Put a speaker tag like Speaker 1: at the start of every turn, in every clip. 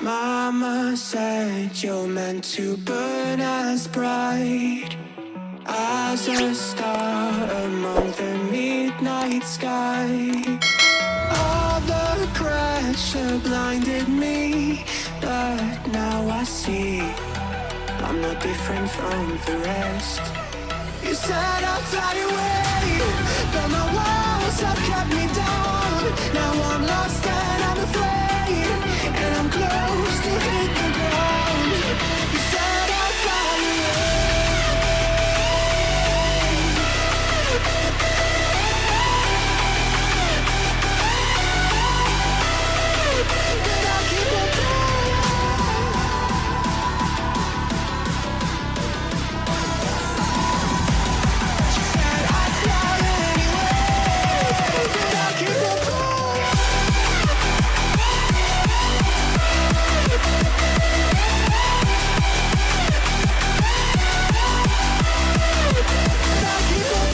Speaker 1: Mama said you're meant to burn as bright as a star among the midnight sky. All the pressure blinded me, but now I see I'm not different from the rest. You said I'd fly away, but my walls have kept me down. Now I'm lost and I'm afraid, and I'm close to hit the ground. You said I'd fly away, but I'll keep on flying. She said I'd fly anyway, but I'll keep on flying. I'll keep on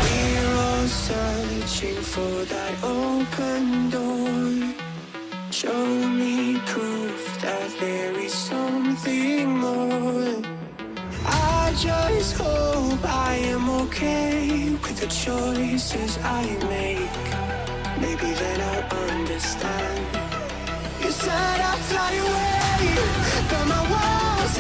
Speaker 1: We're all searching for that open door. Show me proof that there is something more. I just hope I am okay with the choices I make. Maybe then I'll understand. You said I'd fly away, but my walls